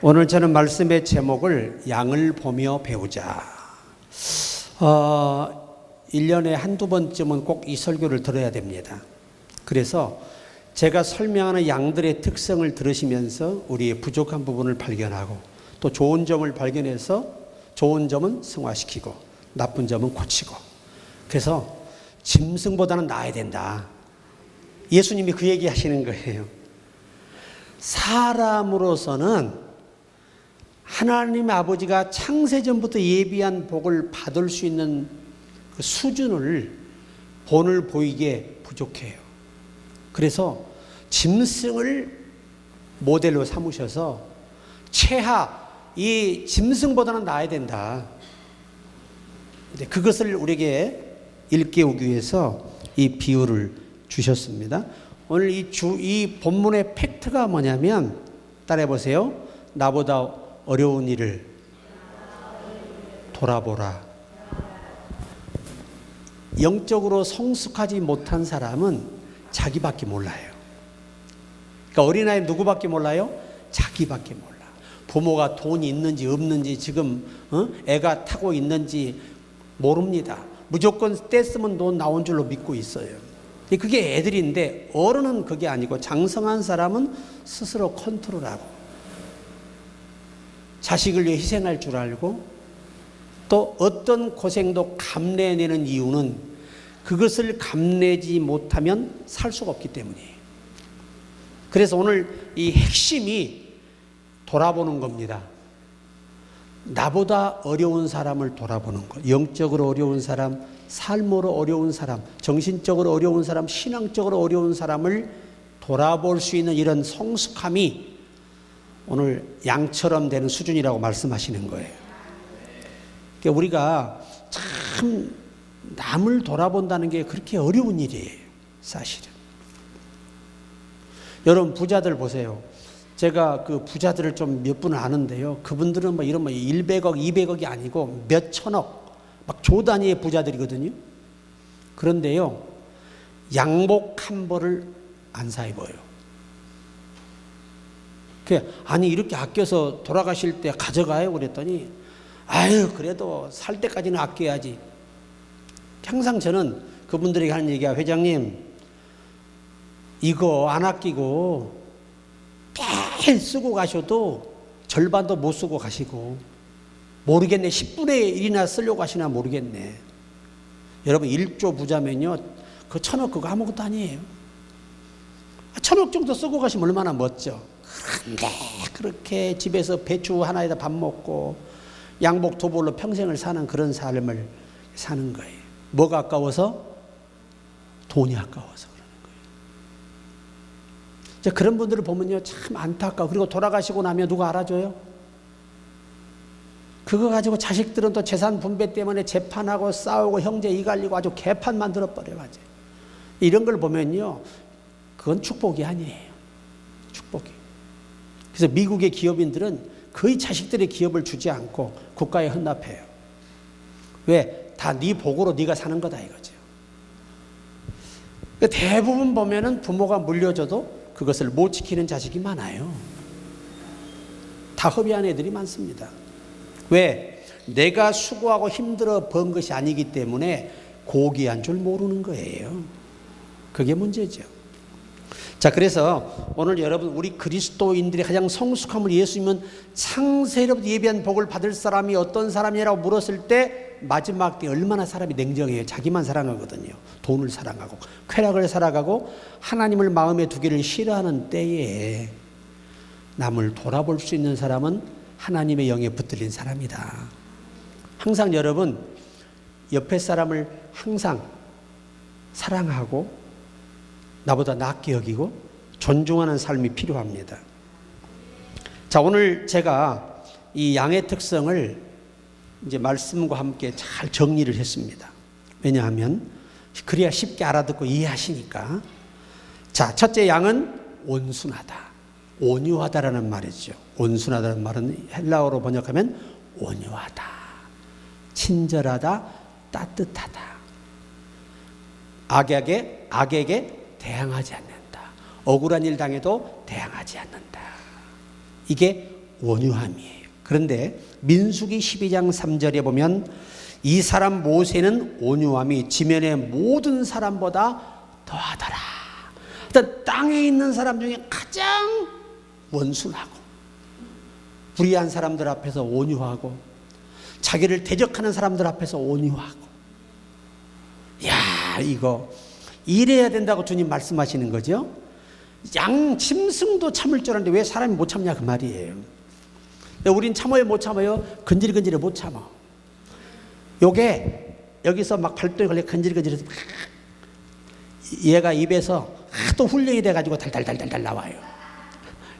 오늘 저는 말씀의 제목을 양을 보며 배우자. 1년에 한두 번쯤은 꼭 이 설교를 들어야 됩니다. 그래서 제가 설명하는 양들의 특성을 들으시면서 우리의 부족한 부분을 발견하고 또 좋은 점을 발견해서 좋은 점은 승화시키고 나쁜 점은 고치고, 그래서 짐승보다는 나아야 된다. 예수님이 그 얘기 하시는 거예요. 사람으로서는 하나님 아버지가 창세전부터 예비한 복을 받을 수 있는 그 수준을 본을 보이게 부족해요. 그래서 짐승을 모델로 삼으셔서 최하 이 짐승보다는 나아야 된다. 그것을 우리에게 일깨우기 위해서 이 비유를 주셨습니다. 오늘 이 본문의 팩트가 뭐냐면, 따라해 보세요. 나보다 어려운 일을 돌아보라. 영적으로 성숙하지 못한 사람은 자기밖에 몰라요. 그러니까 어린아이 누구밖에 몰라요? 자기밖에 몰라. 부모가 돈이 있는지 없는지, 지금 애가 타고 있는지 모릅니다. 무조건 떼쓰면 돈 나온 줄로 믿고 있어요. 그게 애들인데, 어른은 그게 아니고 장성한 사람은 스스로 컨트롤하고 자식을 위해 희생할 줄 알고, 또 어떤 고생도 감내내는 이유는 그것을 감내지 못하면 살 수가 없기 때문이에요. 그래서 오늘 이 핵심이 돌아보는 겁니다. 나보다 어려운 사람을 돌아보는 것. 영적으로 어려운 사람, 삶으로 어려운 사람, 정신적으로 어려운 사람, 신앙적으로 어려운 사람을 돌아볼 수 있는 이런 성숙함이 오늘 양처럼 되는 수준이라고 말씀하시는 거예요. 그러니까 우리가 참 남을 돌아본다는 게 그렇게 어려운 일이에요, 사실은. 여러분 부자들 보세요. 제가 그 부자들을 좀 몇 분을 아는데요. 그분들은 뭐 이런 100억, 200억이 아니고 몇 천억, 막 조 단위의 부자들이거든요. 그런데요, 양복 한 벌을 안 사 입어요. 아니 이렇게 아껴서 돌아가실 때 가져가요? 그랬더니 아유 그래도 살 때까지는 아껴야지. 항상 저는 그분들에게 하는 얘기가, 회장님 이거 안 아끼고 매일 쓰고 가셔도 절반도 못 쓰고 가시고, 모르겠네 10분의 1이나 쓰려고 하시나 모르겠네. 여러분 1조 부자면요, 그 1000억 그거 아무것도 아니에요. 1000억 정도 쓰고 가시면 얼마나 멋져. 그런데 그렇게 집에서 배추 하나에다 밥 먹고 양복 두 벌로 평생을 사는 그런 삶을 사는 거예요. 뭐가 아까워서? 돈이 아까워서 그러는 거예요. 그런 분들을 보면요 참 안타까워. 그리고 돌아가시고 나면 누가 알아줘요? 그거 가지고 자식들은 또 재산 분배 때문에 재판하고 싸우고 형제 이갈리고 아주 개판 만들어버려요. 이런 걸 보면요, 그건 축복이 아니에요. 축복이. 그래서 미국의 기업인들은 거의 자식들의 기업을 주지 않고 국가에 헌납해요. 왜? 다 네 복으로 네가 사는 거다 이거죠. 대부분 보면은 부모가 물려줘도 그것을 못 지키는 자식이 많아요. 다 허비한 애들이 많습니다. 왜? 내가 수고하고 힘들어 번 것이 아니기 때문에 고귀한 줄 모르는 거예요. 그게 문제죠. 자, 그래서 오늘 여러분, 우리 그리스도인들이 가장 성숙함을, 예수님은 창세로부터 예비한 복을 받을 사람이 어떤 사람이라고 물었을 때 마지막 때 얼마나 사람이 냉정해요. 자기만 사랑하거든요. 돈을 사랑하고 쾌락을 살아가고 하나님을 마음에 두기를 싫어하는 때에 남을 돌아볼 수 있는 사람은 하나님의 영에 붙들린 사람이다. 항상 여러분 옆에 사람을 항상 사랑하고 나보다 낫게 여기고 존중하는 삶이 필요합니다. 자, 오늘 제가 이 양의 특성을 이제 말씀과 함께 잘 정리를 했습니다. 왜냐하면 그래야 쉽게 알아듣고 이해하시니까. 자, 첫째, 양은 온순하다. 온유하다라는 말이죠. 온순하다는 말은 헬라어로 번역하면 온유하다, 친절하다, 따뜻하다. 악에게 대항하지 않는다. 억울한 일 당해도 대항하지 않는다. 이게 온유함이에요. 그런데 민수기 12장 3절에 보면 이 사람 모세는 온유함이 지면의 모든 사람보다 더하더라. 일단 땅에 있는 사람 중에 가장 원순하고 불의한 사람들 앞에서 온유하고 자기를 대적하는 사람들 앞에서 온유하고. 야, 이거 이래야 된다고 주님 말씀하시는 거죠. 양 짐승도 참을 줄 아는데 왜 사람이 못 참냐 그 말이에요. 우린 참아요 못 참아요? 건질건질해 못 참아. 요게 여기서 막 발도에 걸려 건질건질해서 얘가 입에서 하도 훈련이 돼가지고 달달달달달 나와요.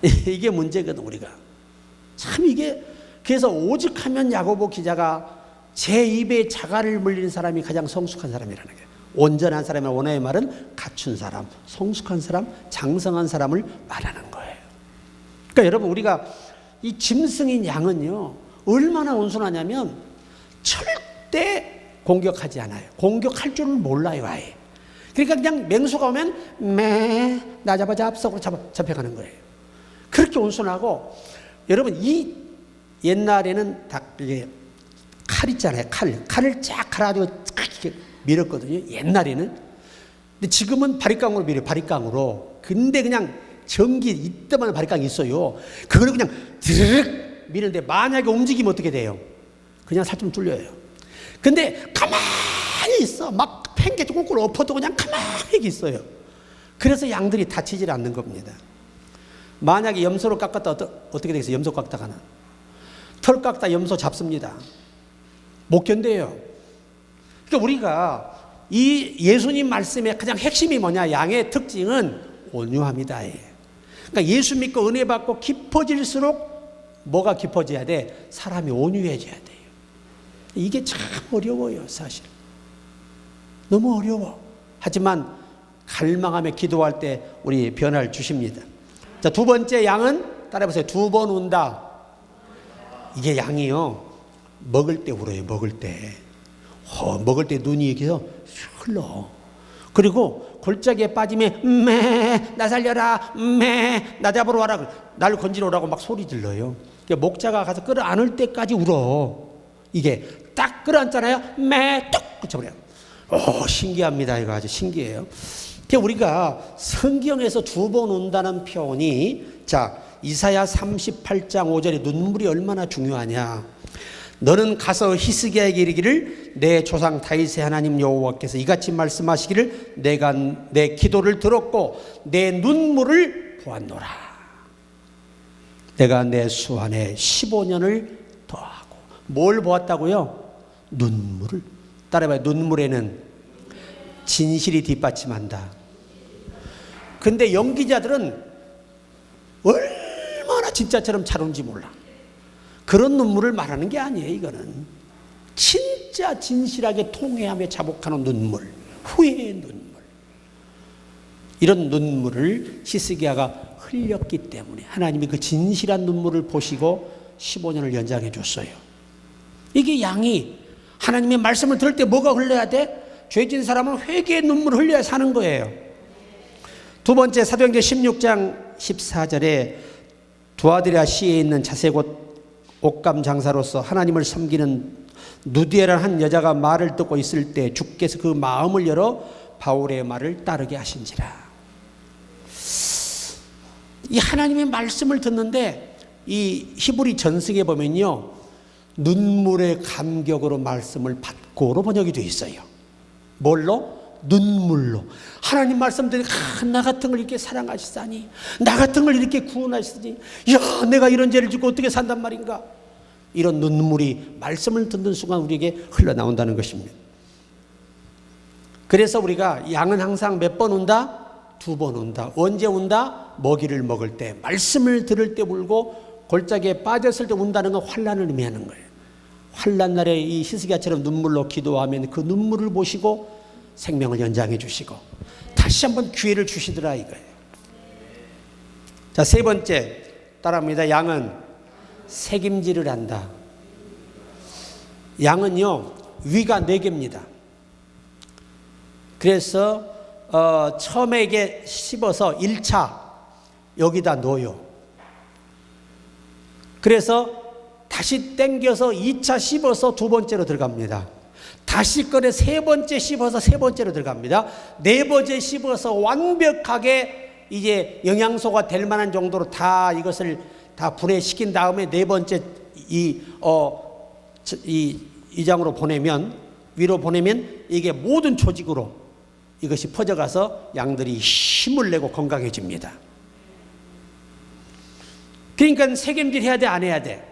이게 문제거든 우리가. 참 이게 그래서 오직하면 야고보 기자가 제 입에 자갈을 물리는 사람이 가장 성숙한 사람이라는 거예요. 온전한 사람의 원어의 말은 갖춘 사람, 성숙한 사람, 장성한 사람을 말하는 거예요. 그러니까 여러분 우리가 이 짐승인 양은요 얼마나 온순하냐면 절대 공격하지 않아요. 공격할 줄을 몰라요 아예. 그러니까 그냥 맹수가 오면 나 잡아서 잡혀가는 거예요. 그렇게 온순하고. 여러분 이 옛날에는 다 이게 칼 있잖아요. 칼을 쫙 갈아가지고 이렇게 밀었거든요 옛날에는. 근데 지금은 바리깡으로 밀어요. 바리깡으로. 근데 그냥 전기 이때만 바리깡이 있어요. 그거를 그냥 드르륵 미는데 만약에 움직이면 어떻게 돼요? 그냥 살좀 뚫려요. 근데 가만히 있어. 막 팽개 꽁꽁 엎어도 그냥 가만히 있어요. 그래서 양들이 다치질 않는 겁니다. 만약에 염소로 깎았다 어떻게 되겠어요? 염소 깎다가는 털 깎다 염소 잡습니다. 못 견뎌요. 그러니까 우리가 이 예수님 말씀의 가장 핵심이 뭐냐? 양의 특징은 온유함이다. 그러니까 예수 믿고 은혜 받고 깊어질수록 뭐가 깊어져야 돼? 사람이 온유해져야 돼요. 이게 참 어려워요 사실. 너무 어려워. 하지만 갈망하며 기도할 때 우리 변화를 주십니다. 자, 두 번째 양은 따라해보세요. 2번 운다. 이게 양이요 먹을 때 울어요. 먹을 때. 먹을 때 눈이 이렇게 흘러. 그리고 골짜기에 빠지면 나 살려라, 나 잡으러 와라, 날 건지러 오라고 막 소리 질러요. 목자가 가서 끌어안을 때까지 울어. 이게 딱 끌어안잖아요. 뚝 그쳐버려요. 신기합니다. 이거 아주 신기해요. 우리가 성경에서 2번 운다는 표현이, 자, 이사야 38장 5절에 눈물이 얼마나 중요하냐. 너는 가서 히스기야에게 이르기를 내 조상 다윗의 하나님 여호와께서 이같이 말씀하시기를 내가 내 기도를 들었고 내 눈물을 보았노라. 내가 내 수 안에 15년을 더하고. 뭘 보았다고요? 눈물을. 따라해봐요. 눈물에는 진실이 뒷받침한다. 근데 연기자들은 얼마나 진짜처럼 잘 오는지 몰라. 그런 눈물을 말하는 게 아니에요. 이거는 진짜 진실하게 통회하며 자복하는 눈물, 후회의 눈물. 이런 눈물을 히스기야가 흘렸기 때문에 하나님이 그 진실한 눈물을 보시고 15년을 연장해 줬어요. 이게 양이 하나님의 말씀을 들을 때 뭐가 흘러야 돼? 죄진 사람은 회개의 눈물을 흘려야 사는 거예요. 두 번째, 사도행전 16장 14절에 두아디라 시에 있는 자세곧 옥감 장사로서 하나님을 섬기는 누디에라는 한 여자가 말을 듣고 있을 때 주께서 그 마음을 열어 바울의 말을 따르게 하신지라. 이 하나님의 말씀을 듣는데 이 히브리 전승에 보면요, 눈물의 감격으로 말씀을 받고로 번역이 되어 있어요. 뭘로? 눈물로. 하나님 말씀들이 나 같은 걸 이렇게 사랑하시다니, 나 같은 걸 이렇게 구원하시다니, 야, 내가 이런 죄를 짓고 어떻게 산단 말인가. 이런 눈물이 말씀을 듣는 순간 우리에게 흘러나온다는 것입니다. 그래서 우리가 양은 항상 몇 번 운다? 2번 운다. 언제 운다? 먹이를 먹을 때, 말씀을 들을 때 울고 골짜기에 빠졌을 때 운다는 건 환난을 의미하는 거예요. 환난 날에 이 히스기야처럼 눈물로 기도하면 그 눈물을 보시고 생명을 연장해 주시고 다시 한번 기회를 주시더라 이거예요. 자, 세 번째 따라합니다. 양은 책임질을 한다. 양은요, 위가 4개입니다. 그래서 처음에 이게 씹어서 1차 여기다 넣어요. 그래서 다시 땡겨서 2차 씹어서 두 번째로 들어갑니다. 다시 꺼내 세 번째 씹어서 세 번째로 들어갑니다. 네 번째 씹어서 완벽하게 이제 영양소가 될 만한 정도로 다 이것을 다 분해시킨 다음에 네 번째 이 장으로 보내면, 위로 보내면 이게 모든 조직으로 이것이 퍼져가서 양들이 힘을 내고 건강해집니다. 그러니까 책임질 해야 돼, 안 해야 돼?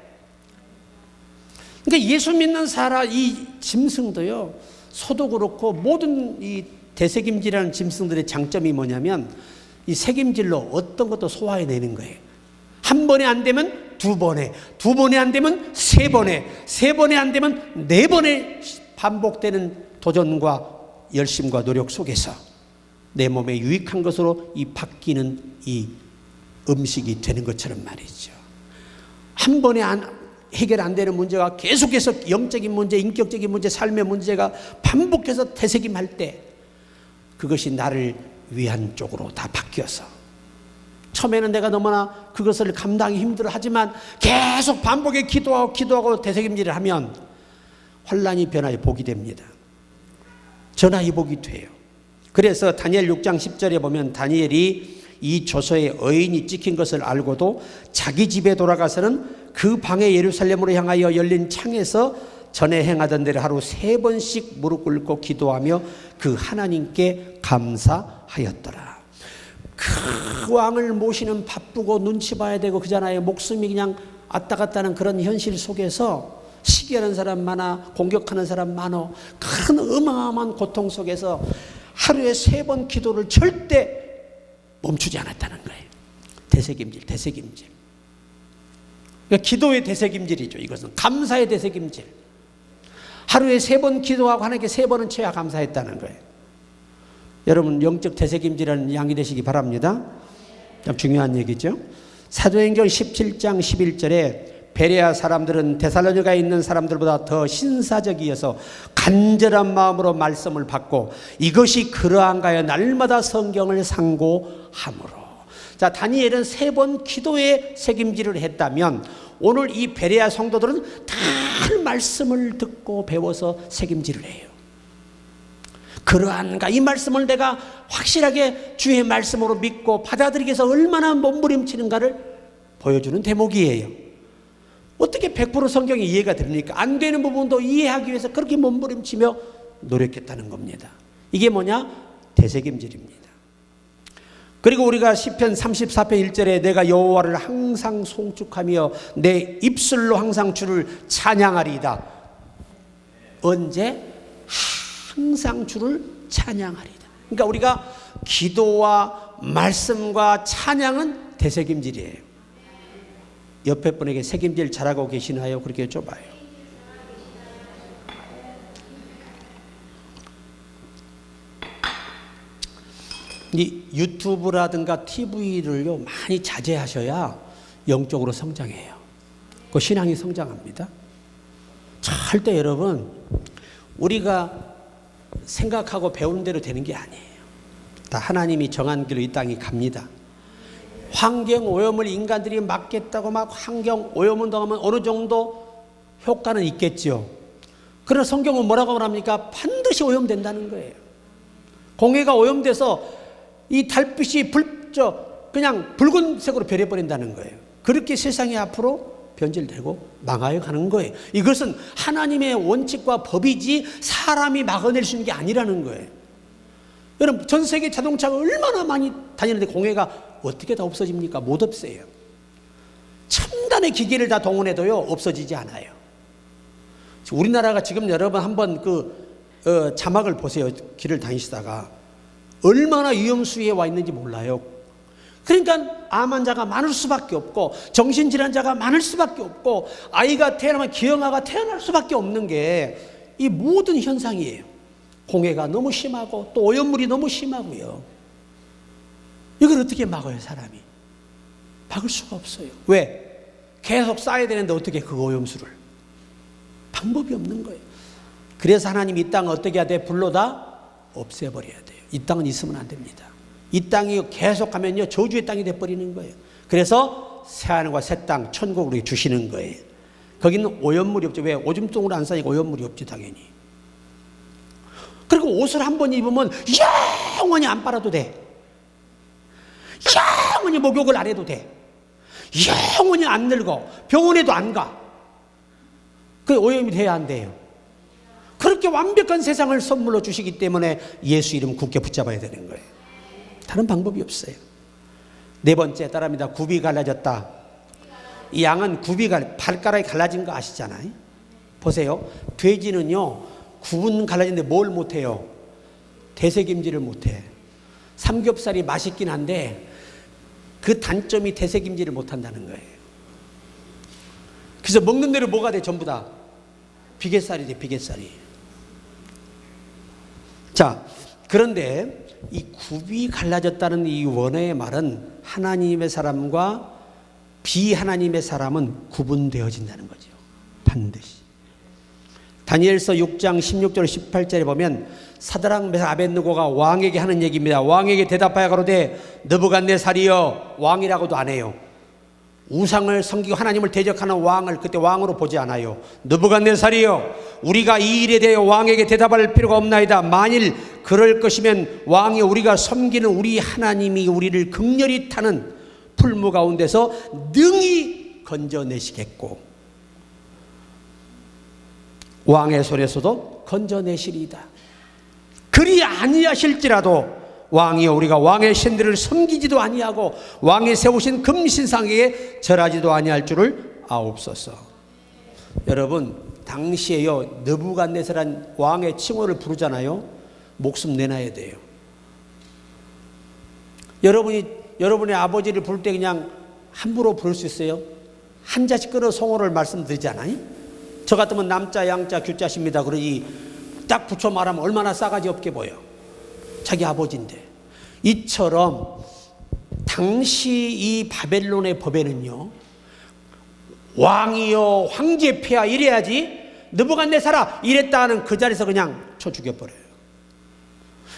그러니까 예수 믿는 사람, 이 짐승도요, 소도 그렇고 모든 이 대책임질이라는 짐승들의 장점이 뭐냐면 이 책임질로 어떤 것도 소화해내는 거예요. 한 번에 안 되면 두 번에, 두 번에 안 되면 세 번에, 세 번에 안 되면 네 번에 반복되는 도전과 열심과 노력 속에서 내 몸에 유익한 것으로 이 바뀌는 이 음식이 되는 것처럼 말이죠. 한 번에 해결 안 되는 문제가 계속해서 영적인 문제, 인격적인 문제, 삶의 문제가 반복해서 되새김할 때 그것이 나를 위한 쪽으로 다 바뀌어서, 처음에는 내가 너무나 그것을 감당이 힘들어 하지만 계속 반복해 기도하고 되새김질을 하면 환란이 변화의 복이 됩니다. 전화의 복이 돼요. 그래서 다니엘 6장 10절에 보면 다니엘이 이 조서에 의인이 찍힌 것을 알고도 자기 집에 돌아가서는 그 방에 예루살렘으로 향하여 열린 창에서 전에 행하던 대로 하루 3번씩 무릎 꿇고 기도하며 그 하나님께 감사하였더라. 그 왕을 모시는 바쁘고 눈치 봐야 되고 그잖아요. 목숨이 그냥 왔다 갔다 하는 그런 현실 속에서 시기하는 사람 많아, 공격하는 사람 많아, 큰 어마어마한 고통 속에서 하루에 3번 기도를 절대 멈추지 않았다는 거예요. 되새김질. 그러니까 기도의 되새김질이죠. 이것은 감사의 되새김질. 하루에 3번 기도하고 하나님께 3번은 쳐야 감사했다는 거예요. 여러분 영적 되새김질하는 양이 되시기 바랍니다. 참 중요한 얘기죠. 사도행전 17장 11절에 베레아 사람들은 데살로니가에 있는 사람들보다 더 신사적이어서 간절한 마음으로 말씀을 받고 이것이 그러한가요? 날마다 성경을 상고함으로. 자, 다니엘은 3번 기도에 책임질을 했다면 오늘 이 베레아 성도들은 다 말씀을 듣고 배워서 책임질을 해요. 그러한가? 이 말씀을 내가 확실하게 주의 말씀으로 믿고 받아들이기 위해서 얼마나 몸부림치는가를 보여주는 대목이에요. 어떻게 100% 성경이 이해가 됩니까? 안 되는 부분도 이해하기 위해서 그렇게 몸부림치며 노력했다는 겁니다. 이게 뭐냐? 되새김질입니다. 그리고 우리가 시편 34편 1절에 내가 여호와를 항상 송축하며 내 입술로 항상 주를 찬양하리이다. 언제? 항상 주를 찬양하리이다. 그러니까 우리가 기도와 말씀과 찬양은 되새김질이에요. 옆에 분에게 책임질 잘하고 계시나요? 그렇게 여쭤봐요. 이 유튜브라든가 TV를요 많이 자제하셔야 영적으로 성장해요. 그 신앙이 성장합니다. 절대 여러분 우리가 생각하고 배우는 대로 되는 게 아니에요. 다 하나님이 정한 길로 이 땅이 갑니다. 환경 오염을 인간들이 막겠다고 막 환경 오염 운동하면 어느 정도 효과는 있겠죠. 그러나 성경은 뭐라고 말합니까? 반드시 오염된다는 거예요. 공해가 오염돼서 이 달빛이 그냥 붉은색으로 변해버린다는 거예요. 그렇게 세상이 앞으로 변질되고 망하여 가는 거예요. 이것은 하나님의 원칙과 법이지 사람이 막아낼 수 있는 게 아니라는 거예요. 여러분 전 세계 자동차가 얼마나 많이 다니는데 공해가 어떻게 다 없어집니까? 못 없애요. 첨단의 기계를 다 동원해도요 없어지지 않아요. 우리나라가 지금 여러분 한번 자막을 보세요. 길을 다니시다가 얼마나 위험수위에 와 있는지 몰라요. 그러니까 암 환자가 많을 수밖에 없고 정신질환자가 많을 수밖에 없고 아이가 태어나면 기형아가 태어날 수밖에 없는 게 이 모든 현상이에요. 공해가 너무 심하고 또 오염물이 너무 심하고요. 이걸 어떻게 막아요, 사람이? 막을 수가 없어요. 왜? 계속 쌓아야 되는데 어떻게 그 오염수를? 방법이 없는 거예요. 그래서 하나님이 이 땅을 어떻게 해야 돼? 불로 다 없애버려야 돼요. 이 땅은 있으면 안 됩니다. 이 땅이 계속 가면요 저주의 땅이 돼버리는 거예요. 그래서 새하늘과 새 땅 천국으로 주시는 거예요. 거기는 오염물이 없죠. 왜? 오줌통으로 안 싸니까 오염물이 없지 당연히. 그리고 옷을 한 번 입으면 영원히 안 빨아도 돼. 영원히 목욕을 안 해도 돼. 영원히 안 늙어. 병원에도 안 가. 그게 오염이 돼야 안 돼요. 그렇게 완벽한 세상을 선물로 주시기 때문에 예수 이름 굳게 붙잡아야 되는 거예요. 다른 방법이 없어요. 네 번째 따라합니다. 굽이 갈라졌다. 이 양은 발가락이 갈라진 거 아시잖아요. 보세요. 돼지는요 굽은 갈라진데 뭘 못해요? 되새김질을 못해. 삼겹살이 맛있긴 한데 그 단점이 되새김질을 못한다는 거예요. 그래서 먹는 대로 뭐가 돼? 전부 다 비계살이 돼. 비계살이. 자, 그런데 이 굽이 갈라졌다는 이 원어의 말은 하나님의 사람과 비하나님의 사람은 구분되어진다는 거죠. 반드시. 다니엘서 6장 16절 18절에 보면 사드락 메삭 아벳느고가 왕에게 하는 얘기입니다. 왕에게 대답하여 가로되 느부갓네살이여. 왕이라고도 안 해요. 우상을 섬기고 하나님을 대적하는 왕을 그때 왕으로 보지 않아요. 느부갓네살이여, 우리가 이 일에 대해 왕에게 대답할 필요가 없나이다. 만일 그럴 것이면 왕이 우리가 섬기는 우리 하나님이 우리를 극렬히 타는 풀무 가운데서 능히 건져내시겠고 왕의 손에서도 건져내시리이다. 그리 아니하실지라도 왕이여, 우리가 왕의 신들을 섬기지도 아니하고 왕이 세우신 금신상에게 절하지도 아니할 줄을 아옵소서. 여러분, 당시에요 느부갓네살한 왕의 칭호를 부르잖아요. 목숨 내놔야 돼요. 여러분의 아버지를 부를 때 그냥 함부로 부를 수 있어요? 한자씩 끊어 성호를 말씀드리잖아요. 저 같으면 남자 양자 규자십니다 그러니 딱 붙여 말하면 얼마나 싸가지 없게 보여. 자기 아버지인데. 이처럼 당시 이 바벨론의 법에는요 왕이여 황제폐하 이래야지 느부갓네살아 이랬다 하는 그 자리에서 그냥 쳐 죽여버려요.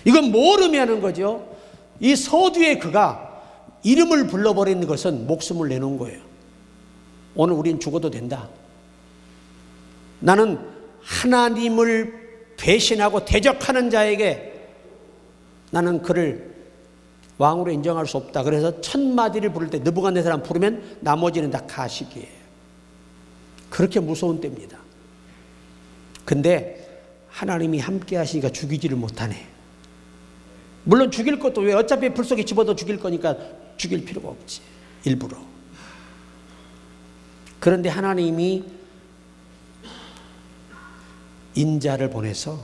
이건 뭘 의미하는 거죠? 이 서두에 그가 이름을 불러버리는 것은 목숨을 내놓은 거예요. 오늘 우린 죽어도 된다. 나는 하나님을 배신하고 대적하는 자에게 나는 그를 왕으로 인정할 수 없다. 그래서 첫 마디를 부를 때 느부갓네살을 부르면 나머지는 다 가식이에요. 그렇게 무서운 때입니다. 근데 하나님이 함께 하시니까 죽이지를 못하네. 물론 죽일 것도 왜? 어차피 불 속에 집어도 죽일 거니까 죽일 필요가 없지. 일부러. 그런데 하나님이 인자를 보내서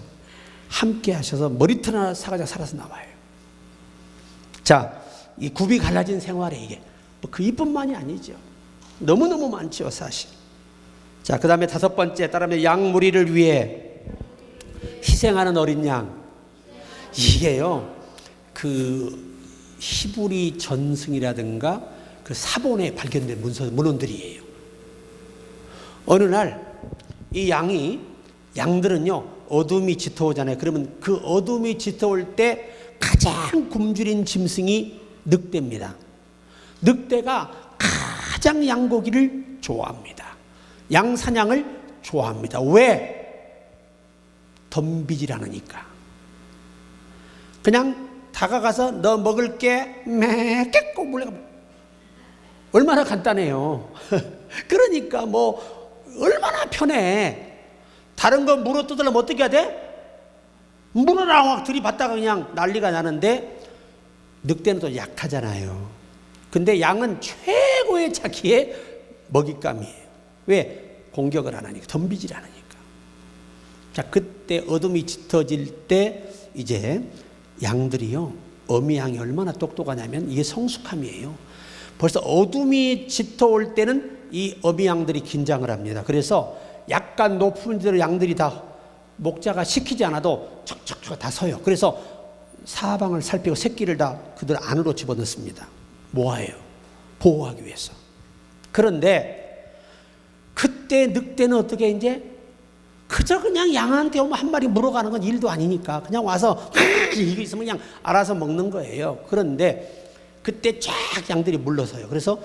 함께 하셔서 머리털 하나 사가지고 살아서 나와요. 자, 이 굽이 갈라진 생활에 이게 그 이뿐만이 아니죠. 너무너무 많죠, 사실. 자, 그 다음에 다섯 번째 따르면 양 무리를 위해 희생하는 어린 양. 이게요, 그 히브리 전승이라든가 그 사본에 발견된 문헌들이에요. 어느 날 이 양들은요 어둠이 짙어오잖아요. 그러면 그 어둠이 짙어올 때 가장 굶주린 짐승이 늑대입니다. 늑대가 가장 양고기를 좋아합니다. 양사냥을 좋아합니다. 왜? 덤비질 않으니까. 그냥 다가가서 너 먹을게 꼭 물려가. 얼마나 간단해요. 그러니까 뭐 얼마나 편해. 다른 거 물어 뜯으려면 어떻게 해야 돼? 물어라 막 들이받다가 그냥 난리가 나는데 늑대는 또 약하잖아요. 근데 양은 최고의 자기의 먹잇감이에요. 왜? 공격을 안 하니까, 덤비질 않으니까. 자, 그때 어둠이 짙어질 때 이제 양들이요, 어미 양이 얼마나 똑똑하냐면 이게 성숙함이에요. 벌써 어둠이 짙어올 때는 이 어미 양들이 긴장을 합니다. 그래서 약간 높은 데로 양들이 다 목자가 시키지 않아도 척척척 다 서요. 그래서 사방을 살피고 새끼를 다 그들 안으로 집어넣습니다. 뭐예요? 보호하기 위해서. 그런데 그때 늑대는 어떻게 이제 그저 그냥 양한테 오면 한 마리 물어가는 건 일도 아니니까 그냥 와서 이게 있으면 그냥 알아서 먹는 거예요. 그런데 그때 쫙 양들이 물러서요. 그래서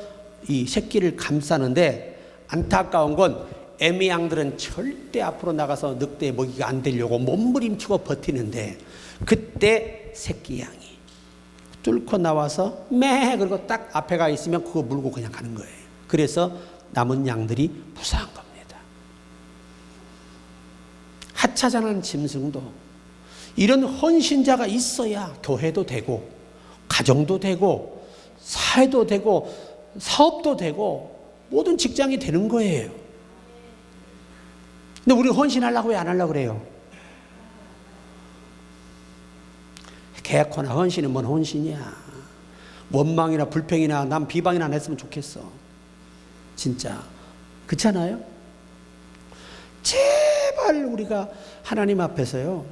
이 새끼를 감싸는데 안타까운 건 애미양들은 절대 앞으로 나가서 늑대의 먹이가 안 되려고 몸부림치고 버티는데 그때 새끼 양이 뚫고 나와서 매 그리고 딱 앞에 가 있으면 그거 물고 그냥 가는 거예요. 그래서 남은 양들이 무사한 겁니다. 하찮은 짐승도 이런 헌신자가 있어야 교회도 되고 가정도 되고 사회도 되고 사업도 되고 모든 직장이 되는 거예요. 근데 우리 헌신하려고 왜 안 하려고 그래요? 개코나 헌신은 뭔 헌신이야. 원망이나 불평이나 남 비방이나 안 했으면 좋겠어. 진짜 그렇잖아요? 제발 우리가 하나님 앞에서요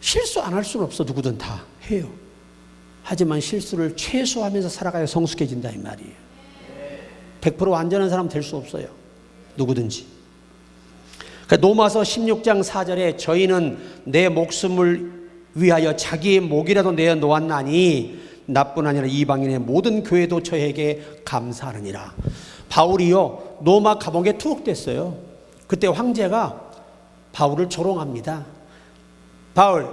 실수 안 할 수는 없어. 누구든 다 해요. 하지만 실수를 최소화하면서 살아가야 성숙해진다 이 말이에요. 100% 완전한 사람 될 수 없어요. 누구든지. 로마서 16장 4절에 저희는 내 목숨을 위하여 자기의 목이라도 내어 놓았나니 나뿐 아니라 이방인의 모든 교회도 저에게 감사하느니라. 바울이요 로마 감옥에 투옥됐어요. 그때 황제가 바울을 조롱합니다. 바울,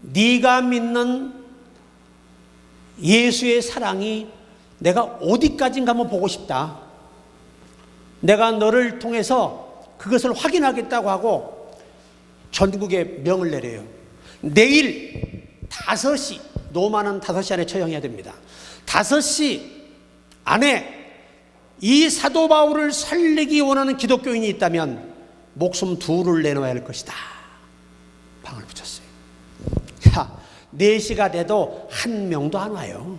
네가 믿는 예수의 사랑이 내가 어디까지인가 한번 보고 싶다. 내가 너를 통해서 그것을 확인하겠다고 하고 전국에 명을 내려요. 내일 5시, 로마는 5시 안에 처형해야 됩니다. 5시 안에 이 사도 바울을 살리기 원하는 기독교인이 있다면 목숨 둘을 내놓아야 할 것이다. 방을 붙였어요. 야, 4시가 돼도 한 명도 안 와요.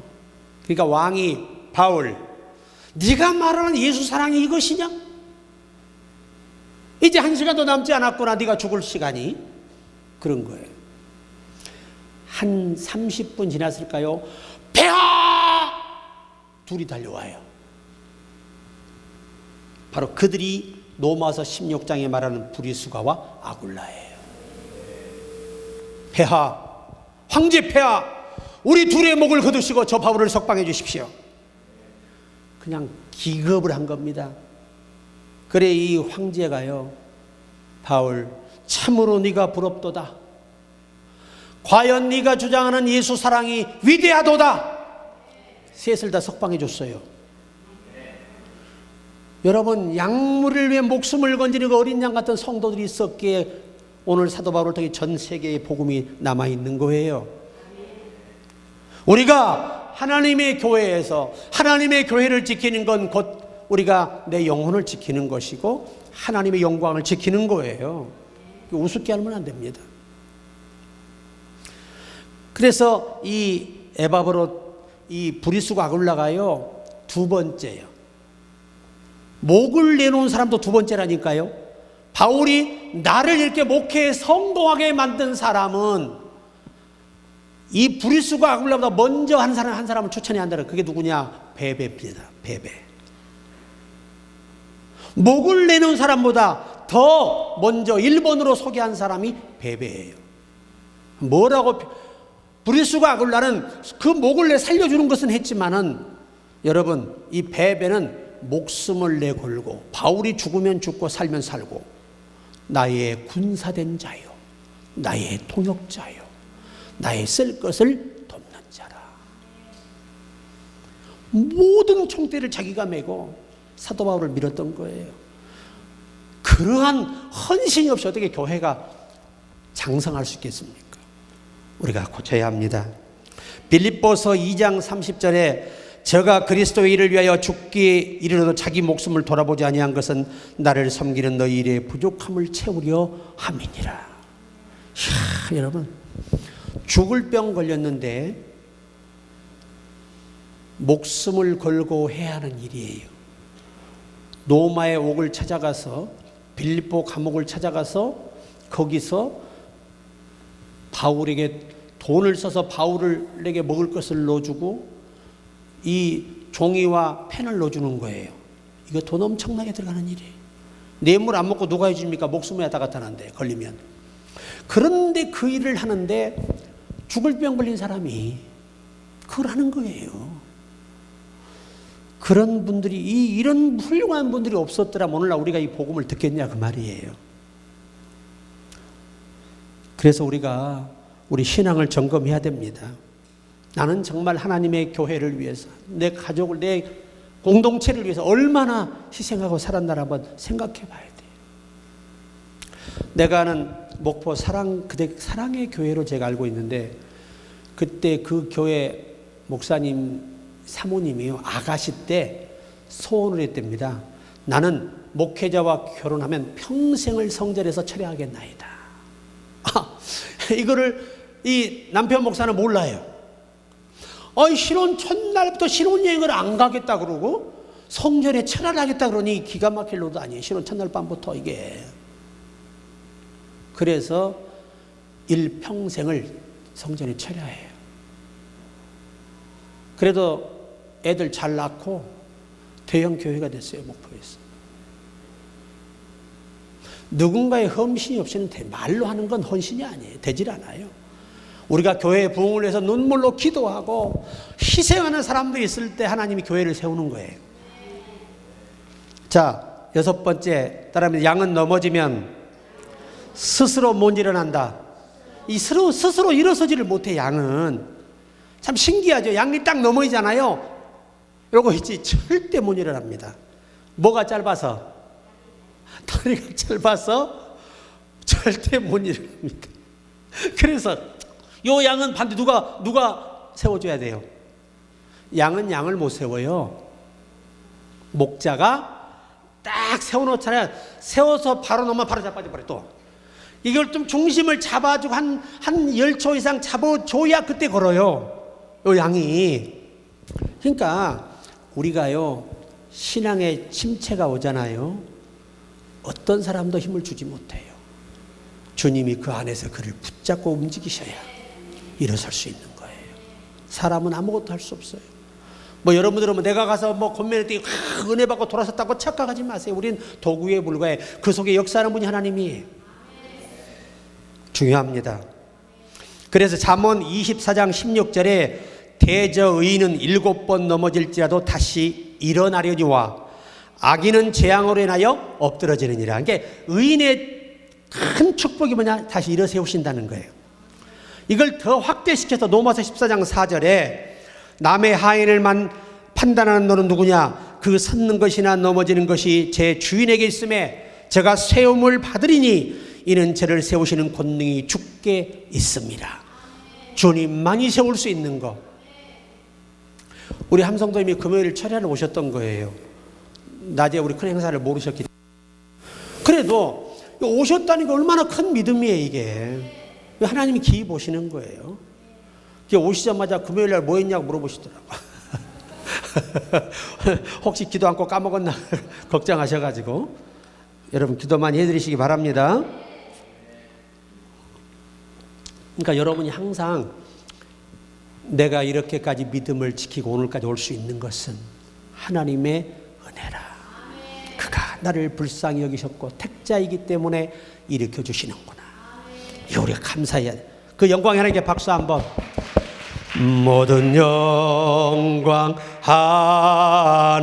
그러니까 왕이 바울, 네가 말하는 예수 사랑이 이것이냐? 이제 1시간도 남지 않았구나. 네가 죽을 시간이. 그런 거예요. 한 30분 지났을까요? 폐하! 둘이 달려와요. 바로 그들이 로마서 16장에 말하는 브리스가와 아굴라예요. 폐하, 황제 폐하, 우리 둘의 목을 거두시고 저 바울을 석방해 주십시오. 그냥 기겁을 한 겁니다. 그래 이 황제가요, 바울 참으로 네가 부럽도다. 과연 네가 주장하는 예수 사랑이 위대하도다. 셋을 다 석방해 줬어요. 여러분, 약물을 위해 목숨을 건지는 그 어린 양 같은 성도들이 있었기에 오늘 사도 바울을 통해 전 세계의 복음이 남아있는 거예요. 우리가 하나님의 교회에서 하나님의 교회를 지키는 건 곧 우리가 내 영혼을 지키는 것이고 하나님의 영광을 지키는 거예요. 우습게 하면 안 됩니다. 그래서 이 에바브로 이 브리스가 아굴라가요 2번째예요. 목을 내놓은 사람도 2번째라니까요. 바울이 나를 이렇게 목회에 성공하게 만든 사람은 이 브리스가 아굴라보다 먼저 한 사람을 추천해야 한다는, 그게 누구냐? 베베입니다. 베베. 목을 내놓은 사람보다 더 먼저 1번으로 소개한 사람이 베베예요. 뭐라고? 브리스가 아굴라는 그 목을 살려주는 것은 했지만은 여러분, 이 베베는 목숨을 내걸고 바울이 죽으면 죽고 살면 살고 나의 군사된 자요, 나의 통역자요, 나의 쓸 것을 돕는 자라. 모든 총대를 자기가 메고 사도 바울을 밀었던 거예요. 그러한 헌신이 없이 어떻게 교회가 장성할 수 있겠습니까? 우리가 고쳐야 합니다. 빌립보서 2장 30절에 저가 그리스도의 일을 위하여 죽기에 이르러도 자기 목숨을 돌아보지 아니한 것은 나를 섬기는 너희 일의 부족함을 채우려 함이니라. 이야, 여러분, 죽을 병 걸렸는데 목숨을 걸고 해야 하는 일이에요. 로마의 옥을 찾아가서 빌립보 감옥을 찾아가서 거기서 바울에게 돈을 써서 바울에게 먹을 것을 넣어주고 이 종이와 펜을 넣어주는 거예요. 이거 돈 엄청나게 들어가는 일이에요. 뇌물 안 먹고 누가 해줍니까? 목숨에 왔다 갔다 하는데 걸리면. 그런데 그 일을 하는데 죽을 병 걸린 사람이 그걸 하는 거예요. 그런 분들이 이런 훌륭한 분들이 없었더라면 오늘날 우리가 이 복음을 듣겠냐 그 말이에요. 그래서 우리가 우리 신앙을 점검해야 됩니다. 나는 정말 하나님의 교회를 위해서, 내 가족을, 내 공동체를 위해서 얼마나 희생하고 살았나를 한번 생각해 봐야 돼요. 내가 아는 목포 사랑의 교회로 제가 알고 있는데, 그때 그 교회 목사님 사모님이요, 아가씨 때 소원을 했답니다. 나는 목회자와 결혼하면 평생을 성전에서 철회하겠나이다. 이거를 이 남편 목사는 몰라요. 신혼 첫날부터 신혼여행을 안 가겠다 그러고 성전에 철회하겠다 그러니 기가 막힐 노도 아니에요. 신혼 첫날 밤부터 이게. 그래서 일평생을 성전에 철야해요. 그래도 애들 잘 낳고 대형 교회가 됐어요, 목포에서. 누군가의 헌신이 없이는 말로 하는 건 헌신이 아니에요. 되질 않아요. 우리가 교회의 부흥을 위해서 눈물로 기도하고 희생하는 사람들이 있을 때 하나님이 교회를 세우는 거예요. 자, 6번째, 따라하면 양은 넘어지면 스스로 못 일어난다. 이 스스로 일어서지를 못해, 양은. 참 신기하죠. 양이 딱 넘어지잖아요. 이러고 있지 절대 못 일어납니다. 뭐가 짧아서? 다리가 짧아서 절대 못 일어납니다. 그래서 요 양은 반대 누가 세워줘야 돼요? 양은 양을 못 세워요. 목자가 딱 세워놓잖아요. 세워서 바로 놓으면 바로 자빠져버려. 또 이걸 좀 중심을 잡아주고 한 10초 이상 잡아줘야 그때 걸어요, 요 양이. 그러니까 우리가요, 신앙의 침체가 오잖아요. 어떤 사람도 힘을 주지 못해요. 주님이 그 안에서 그를 붙잡고 움직이셔야 일어설 수 있는 거예요. 사람은 아무것도 할 수 없어요. 여러분들은 내가 가서 권면했더니 은혜 받고 돌아섰다고 착각하지 마세요. 우린 도구에 불과해. 그 속에 역사하는 분이 하나님이에요. 중요합니다. 그래서 잠언 24장 16절에 대저 의인은 7번 넘어질지라도 다시 일어나려니와 악인은 재앙으로 인하여 엎드러지느니라. 그러니까 의인의 큰 축복이 뭐냐? 다시 일어 세우신다는 거예요. 이걸 더 확대시켜서 로마서 14장 4절에 남의 하인을 판단하는 너는 누구냐? 그 섰는 것이나 넘어지는 것이 제 주인에게 있음에 제가 세움을 받으리니 이는 저를 세우시는 권능이 주께 있습니다. 주님만이 세울 수 있는 거. 우리 함성도님이 금요일 철야를 오셨던 거예요. 낮에 우리 큰 행사를 모르셨기 때문에. 그래도 오셨다는 게 얼마나 큰 믿음이에요, 이게. 하나님이 기이 보시는 거예요. 오시자마자 금요일 날 뭐 했냐고 물어보시더라고요. 혹시 기도 않고 까먹었나 걱정하셔가지고. 여러분 기도 많이 해드리시기 바랍니다. 그러니까 여러분이 항상 내가 이렇게까지 믿음을 지키고 오늘까지 올 수 있는 것은 하나님의 은혜라. 그가 나를 불쌍히 여기셨고 택자이기 때문에 일으켜 주시는구나. 우리가 감사해야 돼. 그 영광 하나님께 박수 한번. 모든 영광 하나님께,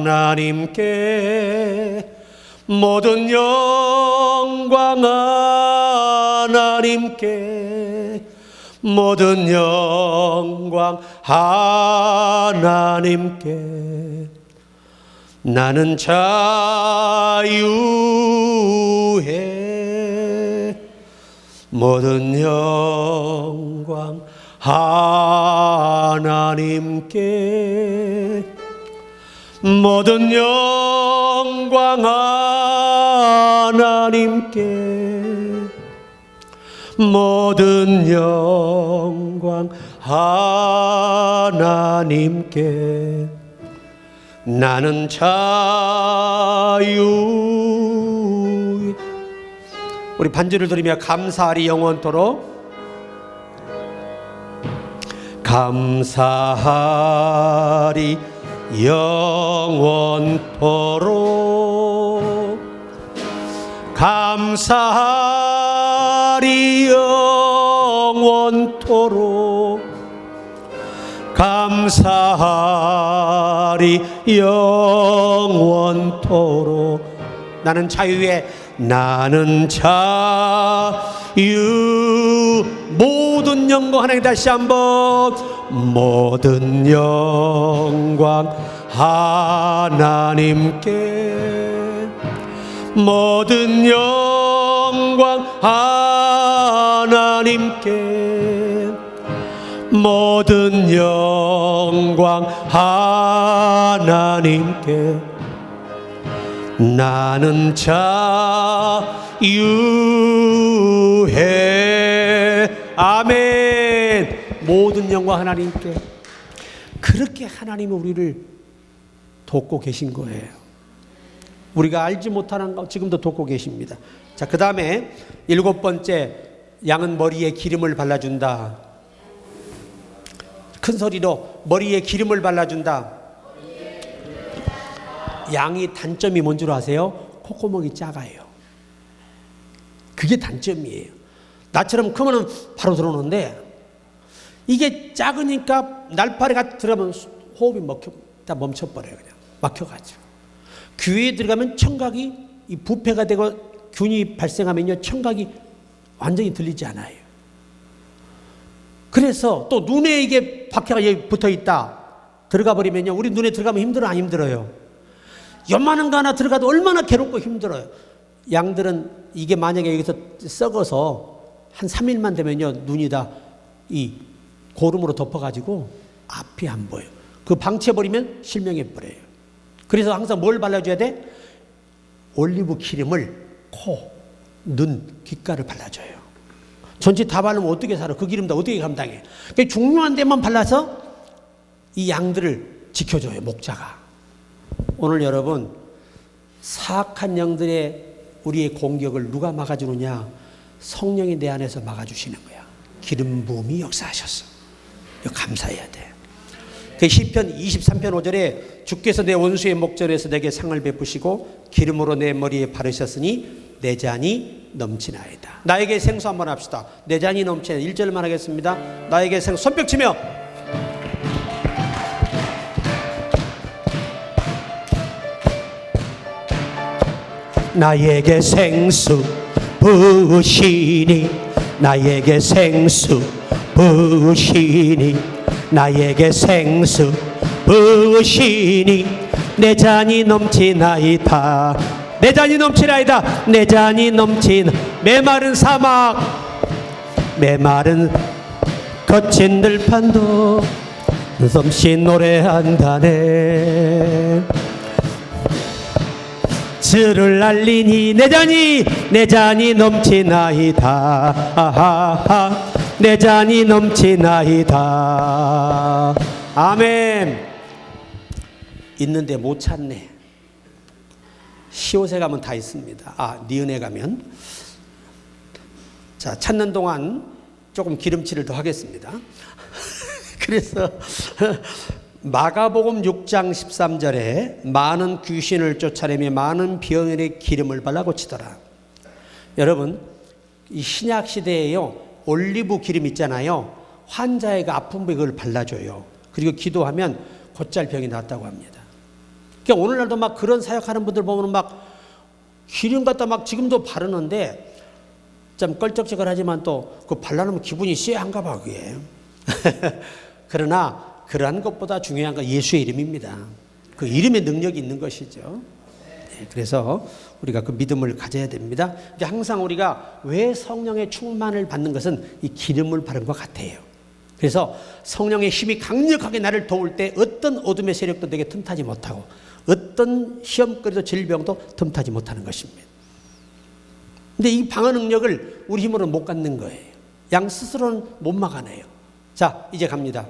모든 영광 하나님께, 모든 영광 하나님께. 나는 자유해. 모든 영광 하나님께, 모든 영광 하나님께, 모든 영광 하나님께. 나는 자유. 우리 반주를 들으며 감사하리 영원토록. 감사하리 영원토록. 감사하리 영원토록. 감사하리 영원토록. 나는 자유에 나는 자유. 모든 영광 하나님 다시 한번 모든 영광 하나님께 모든 영광 하나님께 모든 영광 하나님께 나는 자유해. 아멘. 모든 영광 하나님께. 그렇게 하나님은 우리를 돕고 계신 거예요. 우리가 알지 못하는 거 지금도 돕고 계십니다. 자, 그 다음에 7번째, 양은 머리에 기름을 발라준다. 큰 소리로 머리에 기름을 발라준다. 양이 단점이 뭔 줄 아세요? 콧구멍이 작아요. 그게 단점이에요. 나처럼 크면은 바로 들어오는데 이게 작으니까 날파리가 들어가면 호흡이 다 멈춰버려요. 그냥 막혀가지고. 귀에 들어가면 청각이 이 부패가 되고 균이 발생하면요 청각이 완전히 들리지 않아요. 그래서 또 눈에 이게 박해가 여기 붙어 있다. 들어가 버리면요 우리 눈에 들어가면 힘들어 안 힘들어요? 요만한 거 하나 들어가도 얼마나 괴롭고 힘들어요. 양들은 이게 만약에 여기서 썩어서 한 3일만 되면요 눈이 다 이 고름으로 덮어가지고 앞이 안 보여요. 그 방치해버리면 실명해 버려요. 그래서 항상 뭘 발라줘야 돼? 올리브 기름을 코, 눈, 귓가를 발라줘요. 전체 다 바르면 어떻게 살아? 그 기름 다 어떻게 감당해? 그러니까 중요한 데만 발라서 이 양들을 지켜줘요, 목자가. 오늘 여러분, 사악한 영들의 우리의 공격을 누가 막아주느냐? 성령이 내 안에서 막아주시는 거야. 기름 부음이 역사하셨어. 이거 감사해야 돼. 그 시편 23편 5절에 주께서 내 원수의 목전에서 내게 상을 베푸시고 기름으로 내 머리에 바르셨으니 내 잔이 넘치나이다. 나에게 생수 한번 합시다. 내 잔이 넘치나이다. 1절만 하겠습니다. 나에게 생수. 손뼉 치며 나에게 생수 부으시니 나에게 생수 부으시니 나에게 생수 부으시니 내 잔이 넘치나이다. 내 잔이 넘치나이다. 내 잔이 넘치나. 메마른 사막 메마른 거친 들판도 솜씨 노래한다네. 주를 날리니 내 잔이 넘치나이다. 아하하. 내 잔이 넘치나이다. 아멘. 있는데 못 찾네. 시옷에 가면 다 있습니다. 아, 니은에 가면. 자, 찾는 동안 조금 기름칠을 더 하겠습니다. 그래서 마가복음 6장 13절에 많은 귀신을 쫓아내며 많은 병인의 기름을 발라 고치더라. 여러분, 이 신약 시대에요 올리브 기름 있잖아요. 환자애가 아픈 부위에 그걸 발라줘요. 그리고 기도하면 곧잘 병이 낫다고 합니다. 그러니까 오늘날도 막 그런 사역하는 분들 보면 막 기름 갖다 막 지금도 바르는데 좀 껄쩍지껄하지만 또 그 발라놓으면 기분이 쎄한가 봐 그게. 그러나 그러한 것보다 중요한 건 예수의 이름입니다. 그 이름의 능력이 있는 것이죠. 네, 그래서 우리가 그 믿음을 가져야 됩니다. 이제 항상 우리가 왜 성령의 충만을 받는 것은 이 기름을 바른 것 같아요. 그래서 성령의 힘이 강력하게 나를 도울 때 어떤 어둠의 세력도 내게 틈타지 못하고 어떤 시험거리도 질병도 틈타지 못하는 것입니다. 근데 이 방어 능력을 우리 힘으로는 못 갖는 거예요. 양 스스로는 못 막아내요. 자, 이제 갑니다.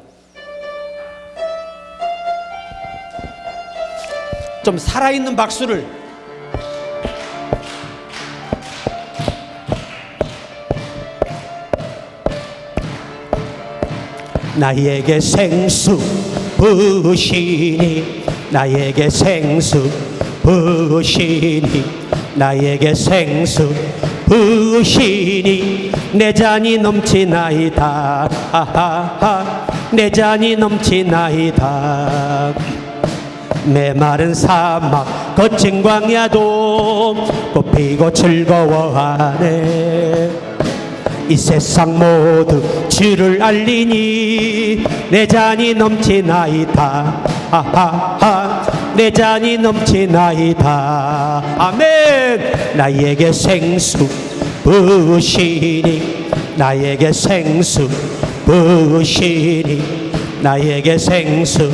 좀 살아있는 박수를. 나에게 생수 부으시니 나에게 생수 부으시니 나에게 생수 부으시니 내 잔이 넘치나이다. 아하하, 내 잔이 넘치나이다. 메마른 사막 거친 광야도 꽃피고 즐거워하네. 이 세상 모두 주를 알리니 내 잔이 넘치나이다. 아하하, 내 잔이 넘치나이다. 아멘. 나에게 생수 부으시니, 나에게 생수 부으시니, 나에게 생수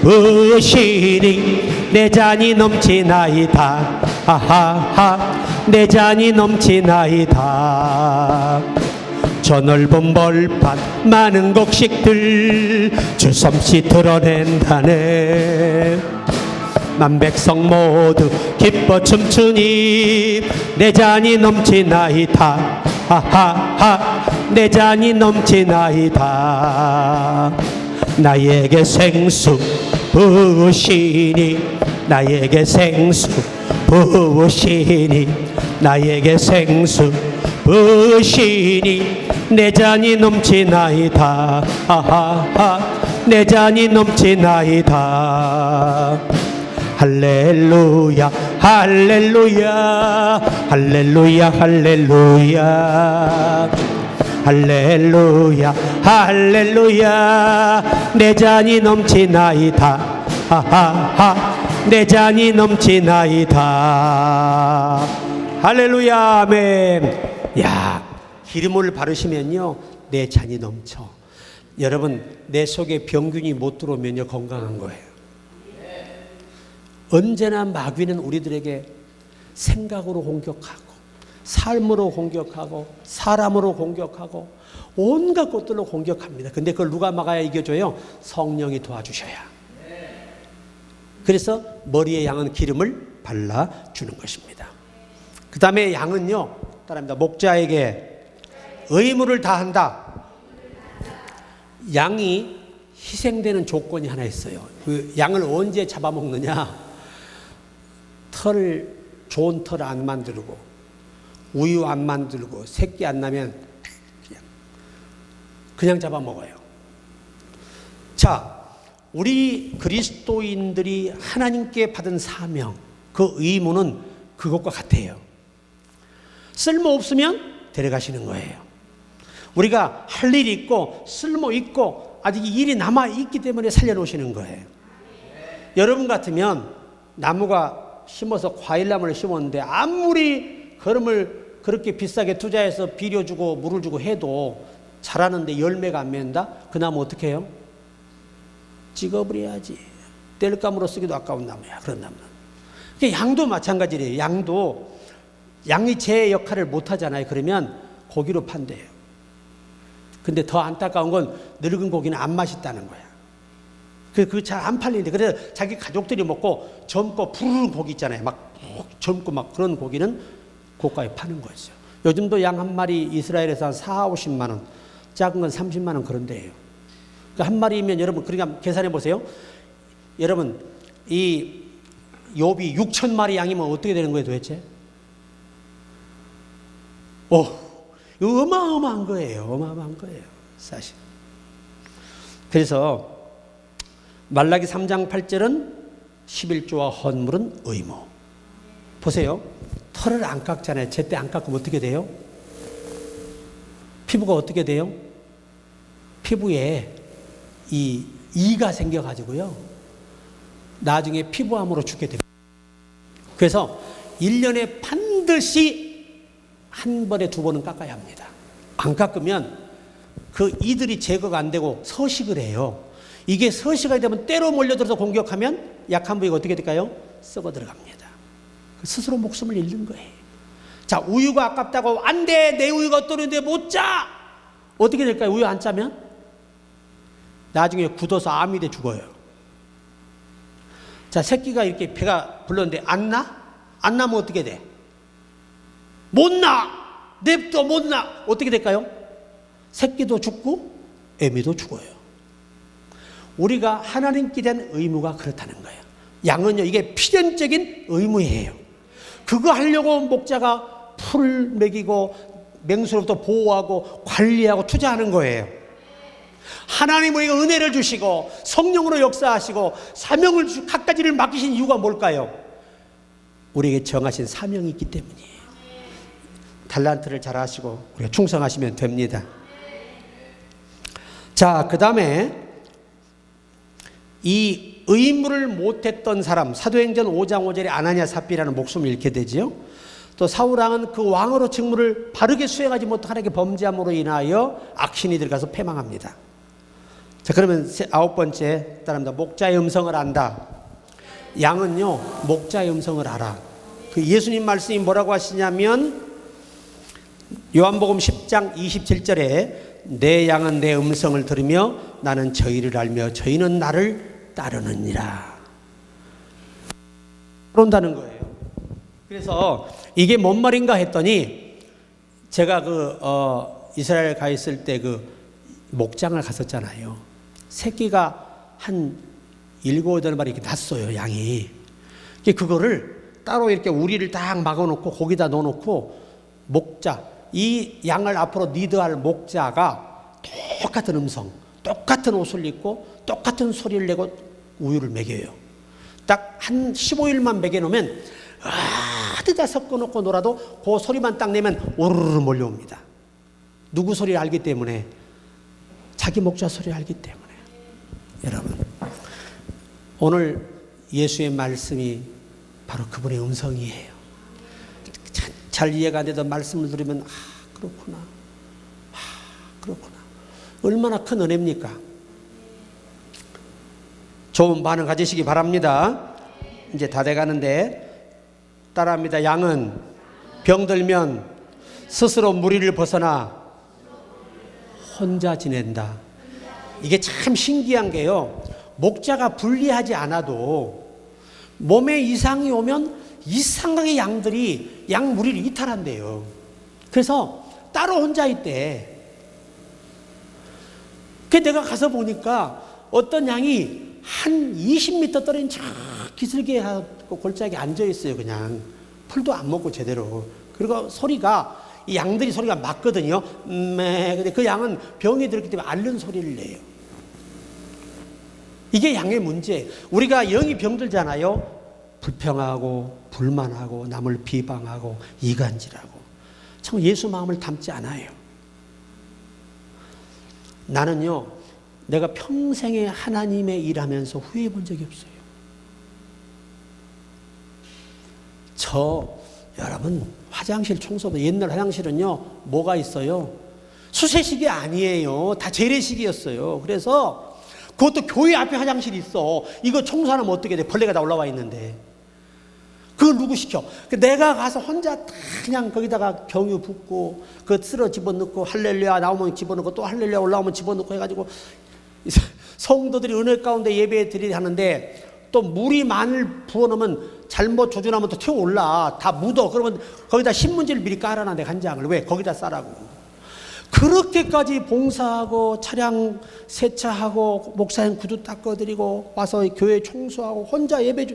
부으시니 내 잔이 넘치나이다. 아하하, 내 잔이 넘치나이다. 저 넓은 벌판 많은 곡식들 주 솜씨 드러낸다네. 만백성 모두 기뻐 춤추니 내 잔이 넘치나이다. 하하하, 내 잔이 넘치나이다. 나에게 생수 부으시니, 나에게 생수 부으시니, 나에게 생수 부으시니 내 잔이 넘치나이다. 하하하, 내 잔이 넘치나이다. 할렐루야 할렐루야 할렐루야 할렐루야 할렐루야 할렐루야 내 잔이 넘치나이다. 하하하, 내 잔이 넘치나이다. 할렐루야. 아멘. 야, 기름을 바르시면요 내 잔이 넘쳐. 여러분, 내 속에 병균이 못 들어오면요 건강한 거예요. 언제나 마귀는 우리들에게 생각으로 공격하고, 삶으로 공격하고, 사람으로 공격하고, 온갖 것들로 공격합니다. 근데 그걸 누가 막아야 이겨줘요? 성령이 도와주셔야. 그래서 머리에 양은 기름을 발라주는 것입니다. 그 다음에 양은요, 따라합니다. 목자에게 의무를 다한다. 양이 희생되는 조건이 하나 있어요. 그 양을 언제 잡아먹느냐? 좋은 털 안 만들고, 우유 안 만들고, 새끼 안 나면 그냥 잡아먹어요. 자, 우리 그리스도인들이 하나님께 받은 사명, 그 의무는 그것과 같아요. 쓸모없으면 데려가시는 거예요. 우리가 할 일이 있고 쓸모 있고 아직 일이 남아있기 때문에 살려놓으시는 거예요. 여러분 같으면 나무가 심어서 과일나무를 심었는데 아무리 거름을 그렇게 비싸게 투자해서 비료 주고 물을 주고 해도 자라는데 열매가 안 맺는다? 그 나무 어떻게 해요? 찍어버려야지. 뗄감으로 쓰기도 아까운 나무야, 그런 나무는. 양도 마찬가지래요. 양이 제 역할을 못 하잖아요. 그러면 고기로 판대요. 근데 더 안타까운 건 늙은 고기는 안 맛있다는 거야. 그 잘 안 팔리는데, 그래서 자기 가족들이 먹고 젊고 부르는 고기 있잖아요. 막 젊고 막 그런 고기는 고가에 파는 거죠. 요즘도 양 한 마리 이스라엘에서 한 4, 50만 원, 작은 건 30만 원 그런 데예요. 한 마리면 여러분, 그러니까 계산해 보세요. 여러분, 이 욥이 6천 마리 양이면 어떻게 되는 거예요 도대체? 이거 어마어마한 거예요. 어마어마한 거예요, 사실. 그래서 말라기 3장 8절은 11조와 헌물은 의무. 보세요. 털을 안 깎잖아요. 제때 안 깎으면 어떻게 돼요? 피부가 어떻게 돼요? 피부에 이가 생겨가지고요, 나중에 피부암으로 죽게 됩니다. 그래서 1년에 반드시 한 번에 2번은 깎아야 합니다. 안 깎으면 그 이들이 제거가 안 되고 서식을 해요. 이게 서식이 되면 때로 몰려들어서 공격하면 약한 부위가 어떻게 될까요? 썩어 들어갑니다. 스스로 목숨을 잃는 거예요. 자, 우유가 아깝다고 안 돼, 내 우유가 떨어지는데 못 짜. 어떻게 될까요? 우유 안 짜면 나중에 굳어서 암이 돼 죽어요. 자, 새끼가 이렇게 배가 불렀는데 안 나? 안 나면 어떻게 돼? 못 나! 냅둬 못 나! 어떻게 될까요? 새끼도 죽고 애미도 죽어요. 우리가 하나님께 대한 의무가 그렇다는 거예요. 양은요, 이게 필연적인 의무예요. 그거 하려고 목자가 풀을 먹이고 맹수로부터 보호하고 관리하고 투자하는 거예요. 하나님 우리에게 은혜를 주시고 성령으로 역사하시고 사명을 갖가지를 맡기신 이유가 뭘까요? 우리에게 정하신 사명이 있기 때문이에요. 달란트를 잘 하시고 우리가 충성하시면 됩니다. 자, 그 다음에 이 의무를 못했던 사람, 사도행전 5장 5절에 아나니아 삽비라는 목숨을 잃게 되지요. 또 사울왕은 그 왕으로 직무를 바르게 수행하지 못한 하나님의 범죄함으로 인하여 악신이 들어가서 패망합니다. 자, 그러면 아홉 번째 따라합니다. 목자의 음성을 안다. 양은요, 목자의 음성을 알아. 그 예수님 말씀이 뭐라고 하시냐면 요한복음 10장 27절에 내 양은 내 음성을 들으며 나는 저희를 알며 저희는 나를 따르느니라. 그런다는 거예요. 그래서 이게 뭔 말인가 했더니 제가 이스라엘 가 있을 때 목장을 갔었잖아요. 새끼가 한 7, 8마리 이렇게 났어요, 양이. 그거를 따로 이렇게 우리를 딱 막아놓고 거기다 넣어놓고 목자, 이 양을 앞으로 리드할 목자가 똑같은 음성, 똑같은 옷을 입고 똑같은 소리를 내고 우유를 먹여요. 딱 한 15일만 먹여놓으면 어디다 섞어놓고 놀아도 그 소리만 딱 내면 오르르 몰려옵니다. 누구 소리를 알기 때문에? 자기 목자 소리를 알기 때문에. 여러분, 오늘 예수의 말씀이 바로 그분의 음성이에요. 잘 이해가 안 돼도 말씀을 들으면 그렇구나. 그렇구나. 얼마나 큰 은혜입니까? 좋은 반응 가지시기 바랍니다. 이제 다 돼가는데 따라합니다. 양은 병들면 스스로 무리를 벗어나 혼자 지낸다. 이게 참 신기한 게요, 목자가 분리하지 않아도 몸에 이상이 오면 이상하게 양들이 양 무리를 이탈한대요. 그래서 따로 혼자 있대. 그 내가 가서 보니까 어떤 양이 한 20m 떨어진 저 기슭에 골짜기에 앉아 있어요. 그냥 풀도 안 먹고 제대로. 그리고 소리가, 이 양들이 소리가 맞거든요. 근데 그 양은 병이 들었기 때문에 앓는 소리를 내요. 이게 양의 문제. 우리가 영이 병들잖아요. 불평하고 불만하고 남을 비방하고 이간질하고 참 예수 마음을 담지 않아요. 나는요, 내가 평생에 하나님의 일하면서 후회해 본 적이 없어요. 여러분, 화장실 청소도 옛날 화장실은요, 뭐가 있어요? 수세식이 아니에요. 다 재래식이었어요. 그래서 그것도 교회 앞에 화장실이 있어. 이거 청소하면 어떻게 돼? 벌레가 다 올라와 있는데. 그걸 누구 시켜? 내가 가서 혼자 그냥 거기다가 경유 붓고 그 쓸어 집어넣고 할렐루야 나오면 집어넣고 또 할렐루야 올라오면 집어넣고 해가지고 성도들이 은혜 가운데 예배 드리게 하는데 또 물이 많이 부어놓으면 잘못 조준하면 또 튀어올라. 다 묻어. 그러면 거기다 신문지를 미리 깔아놔, 내 한 장을. 왜? 거기다 싸라고. 그렇게까지 봉사하고 차량 세차하고 목사님 구두 닦아드리고 와서 교회 청소하고 혼자 예배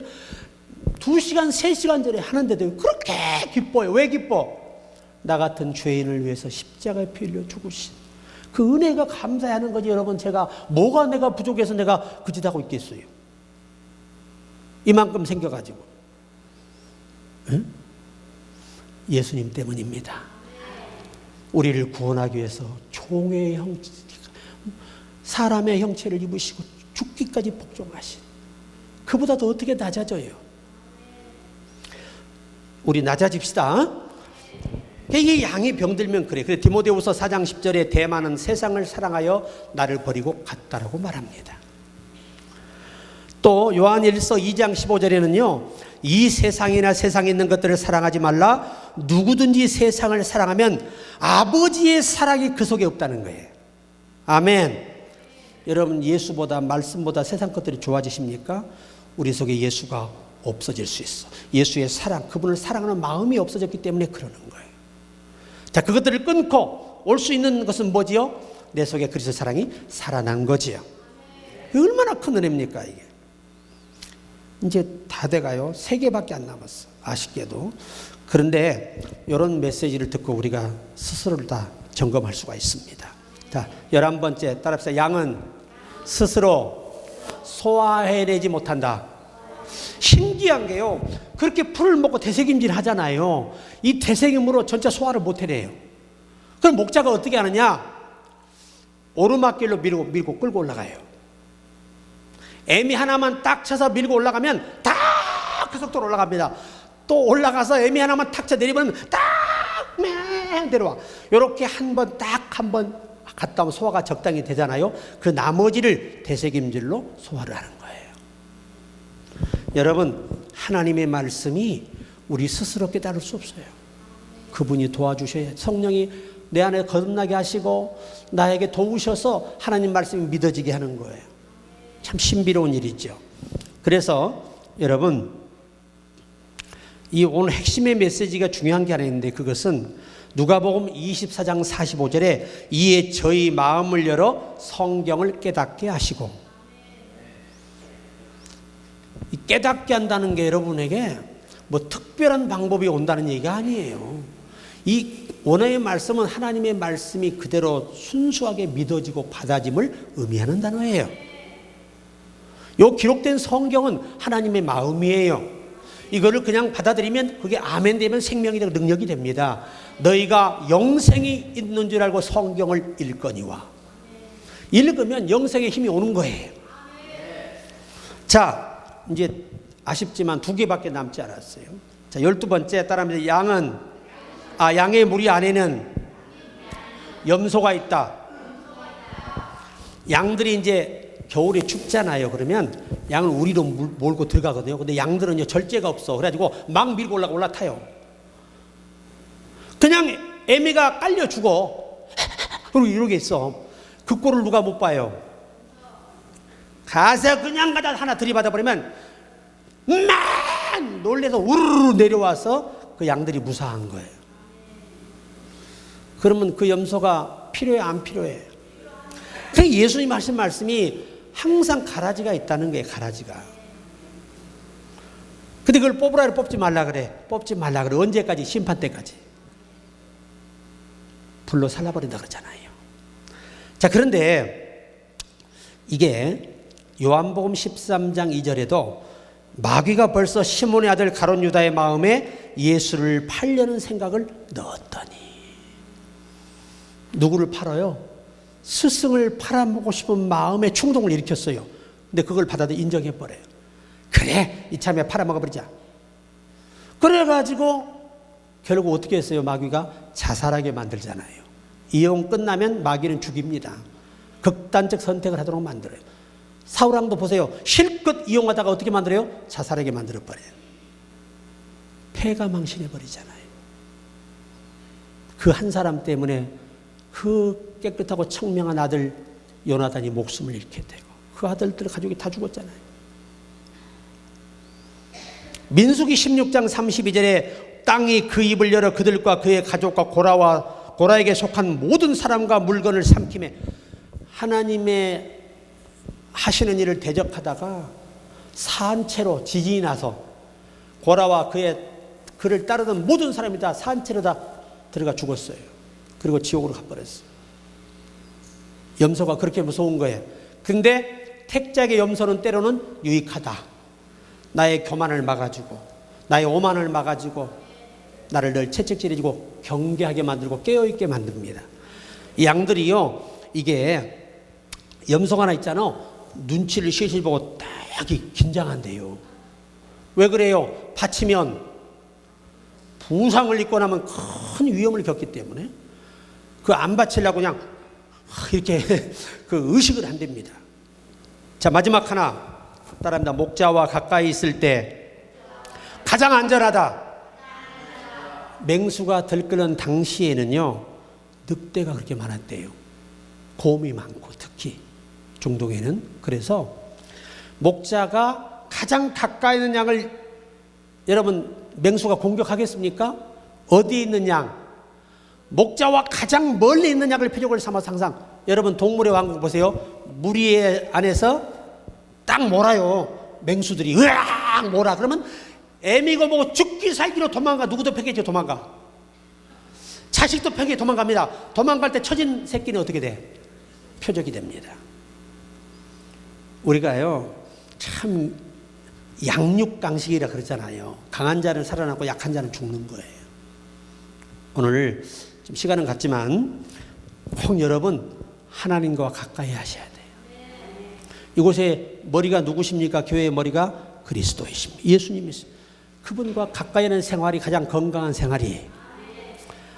2시간, 3시간 전에 하는데도 그렇게 기뻐요. 왜 기뻐? 나 같은 죄인을 위해서 십자가에 피 흘려 죽으신 그 은혜가 감사하는 거지. 여러분, 뭐가 내가 부족해서 내가 그 짓 하고 있겠어요? 이만큼 생겨가지고. 응? 예수님 때문입니다. 우리를 구원하기 위해서 종의 형체, 사람의 형체를 입으시고 죽기까지 복종하신 그보다 더 어떻게 낮아져요? 우리 낮아집시다. 이게 양이 병들면 그래. 그래, 디모데후서 4장 10절에 대만은 세상을 사랑하여 나를 버리고 갔다라고 말합니다. 또 요한일서 2장 15절에는요, 이 세상이나 세상에 있는 것들을 사랑하지 말라. 누구든지 세상을 사랑하면 아버지의 사랑이 그 속에 없다는 거예요. 아멘. 여러분, 예수보다 말씀보다 세상 것들이 좋아지십니까? 우리 속에 예수가 없어질 수 있어. 예수의 사랑, 그분을 사랑하는 마음이 없어졌기 때문에 그러는 거예요. 자, 그것들을 끊고 올 수 있는 것은 뭐지요? 내 속에 그리스도 사랑이 살아난 거지요. 얼마나 큰 은혜입니까, 이게. 이제 다 돼가요. 3개밖에 안 남았어. 아쉽게도. 그런데 이런 메시지를 듣고 우리가 스스로를 다 점검할 수가 있습니다. 자, 11번째 따라합시다. 양은 스스로 소화해내지 못한다. 신기한 게요. 그렇게 풀을 먹고 되새김질 하잖아요. 이 되새김으로 전체 소화를 못 해내요. 그럼 목자가 어떻게 하느냐? 오르막길로 밀고 끌고 올라가요. 애미 하나만 딱 쳐서 밀고 올라가면 딱 그 속도로 올라갑니다. 또 올라가서 애미 하나만 탁 쳐 내리면 딱 내려와. 이렇게 한 번 갔다 오면 소화가 적당히 되잖아요. 그 나머지를 되새김질로 소화를 하는 거예요. 여러분, 하나님의 말씀이 우리 스스로 깨달을 수 없어요. 그분이 도와주셔야, 성령이 내 안에 거듭나게 하시고 나에게 도우셔서 하나님 말씀이 믿어지게 하는 거예요. 참 신비로운 일이죠. 그래서 여러분, 이 오늘 핵심의 메시지가 중요한 게 하나 있는데, 그것은 누가복음 24장 45절에 이에 저희 마음을 열어 성경을 깨닫게 하시고, 이 깨닫게 한다는 게 여러분에게 뭐 특별한 방법이 온다는 얘기가 아니에요. 이 원어의 말씀은 하나님의 말씀이 그대로 순수하게 믿어지고 받아짐을 의미하는 단어예요. 이 기록된 성경은 하나님의 마음이에요. 이거를 그냥 받아들이면 그게 아멘 되면 생명이 되고 능력이 됩니다. 너희가 영생이 있는 줄 알고 성경을 읽거니와. 읽으면 영생의 힘이 오는 거예요. 자, 이제 아쉽지만 2개밖에 남지 않았어요. 자, 12번째 따라합니다. 양의 무리 안에는 염소가 있다. 양들이 이제 겨울에 춥잖아요. 그러면 양을 우리로 몰고 들어가거든요. 근데 양들은 절제가 없어. 그래가지고 막 밀고 올라타요. 그냥 애미가 깔려 죽어. 그리고 이러게 있어. 그 꼴을 누가 못 봐요. 가서 그냥 가다 하나 들이받아 버리면 막 놀래서 우르르 내려와서 그 양들이 무사한 거예요. 그러면 그 염소가 필요해, 안 필요해? 그래서 예수님 하신 말씀이 항상 가라지가 있다는 거예요. 가라지가. 근데 그걸 뽑으라 그래, 뽑지 말라 그래. 뽑지 말라 그래. 언제까지? 심판 때까지. 불로 살라버린다 그러잖아요. 자, 그런데 이게 요한복음 13장 2절에도 마귀가 벌써 시몬의 아들 가룟 유다의 마음에 예수를 팔려는 생각을 넣었더니. 누구를 팔아요? 스승을 팔아먹고 싶은 마음의 충동을 일으켰어요. 근데 그걸 받아도 인정해버려요. 그래, 이참에 팔아먹어버리자. 그래가지고 결국 어떻게 했어요? 마귀가 자살하게 만들잖아요. 이용 끝나면 마귀는 죽입니다. 극단적 선택을 하도록 만들어요. 사울왕도 보세요. 실컷 이용하다가 어떻게 만들어요? 자살하게 만들어버려요. 폐가 망신해버리잖아요. 그 한 사람 때문에 그 깨끗하고 청명한 아들 요나단이 목숨을 잃게 되고 그 아들들 가족이 다 죽었잖아요. 민수기 16장 32절에 땅이 그 입을 열어 그들과 그의 가족과 고라에게 속한 모든 사람과 물건을 삼키매. 하나님의 하시는 일을 대적하다가 산채로 지진이 나서 고라와 그를 따르던 모든 사람이 다 산채로 다 들어가 죽었어요. 그리고 지옥으로 가버렸어요. 염소가 그렇게 무서운 거예요. 근데 택작의 염소는 때로는 유익하다. 나의 교만을 막아주고 나의 오만을 막아주고 나를 늘 채찍질해주고 경계하게 만들고 깨어있게 만듭니다. 이 양들이요, 이게 염소가 하나 있잖아. 눈치를 실실 보고 딱 긴장한대요. 왜 그래요? 받치면 부상을 입고 나면 큰 위험을 겪기 때문에 그 안 받치려고 그냥 이렇게 그 의식을 한답니다. 자, 마지막 하나 따라합니다. 목자와 가까이 있을 때 가장 안전하다. 맹수가 들끓는 당시에는요, 늑대가 그렇게 많았대요. 곰이 많고 특히 중동에는. 그래서 목자가 가장 가까이 있는 양을 여러분 맹수가 공격하겠습니까? 어디에 있는 양? 목자와 가장 멀리 있는 양을 표적을 삼아서 항상 여러분 동물의 왕국 보세요. 무리 안에서 딱 몰아요. 맹수들이 으아 막 몰아. 그러면 애미고 뭐고 죽기 살기로 도망가. 누구도 패겠죠. 도망가. 자식도 패게 도망갑니다. 도망갈 때 처진 새끼는 어떻게 돼? 표적이 됩니다. 우리가요 참 양육강식이라 그러잖아요. 강한 자는 살아남고 약한 자는 죽는 거예요. 오늘 좀 시간은 갔지만 꼭 여러분 하나님과 가까이 하셔야 돼요. 이곳에 머리가 누구십니까? 교회의 머리가 그리스도이십니다. 예수님이십니다. 그분과 가까이 하는 생활이 가장 건강한 생활이에요.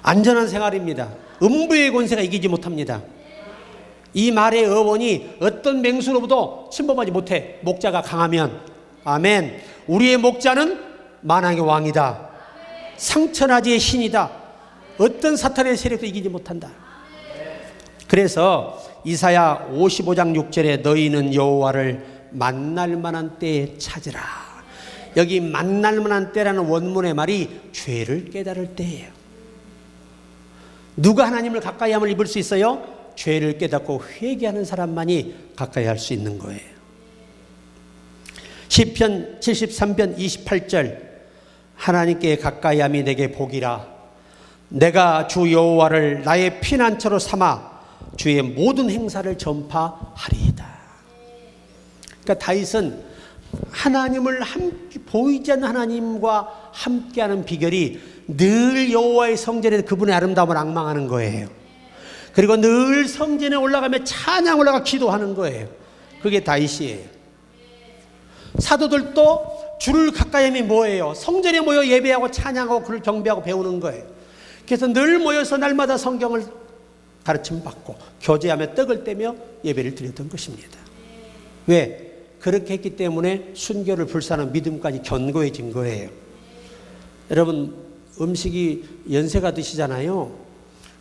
안전한 생활입니다. 음부의 권세가 이기지 못합니다. 이 말의 어원이 어떤 맹수로부터 침범하지 못해. 목자가 강하면. 아멘. 우리의 목자는 만왕의 왕이다. 상천하지의 신이다. 어떤 사탄의 세력도 이기지 못한다. 그래서 이사야 55장 6절에 너희는 여호와를 만날 만한 때에 찾으라. 여기 만날 만한 때라는 원문의 말이 죄를 깨달을 때예요. 누가 하나님을 가까이 함을 입을 수 있어요? 죄를 깨닫고 회개하는 사람만이 가까이 할 수 있는 거예요. 시편 73편 28절 하나님께 가까이 함이 내게 복이라. 내가 주 여호와를 나의 피난처로 삼아 주의 모든 행사를 전파하리이다. 그러니까 다윗은 하나님을 함께 보이지 않는 하나님과 함께하는 비결이 늘 여호와의 성전에 그분의 아름다움을 앙망하는 거예요. 그리고 늘 성전에 올라가며 찬양 올라가 기도하는 거예요. 그게 다윗이에요. 사도들도 주를 가까이 하면 뭐예요? 성전에 모여 예배하고 찬양하고 그를 경배하고 배우는 거예요. 그래서 늘 모여서 날마다 성경을 가르침 받고 교제하며 떡을 떼며 예배를 드렸던 것입니다. 왜? 그렇게 했기 때문에 순교를 불사하는 믿음까지 견고해진 거예요. 여러분 음식이 연세가 드시잖아요.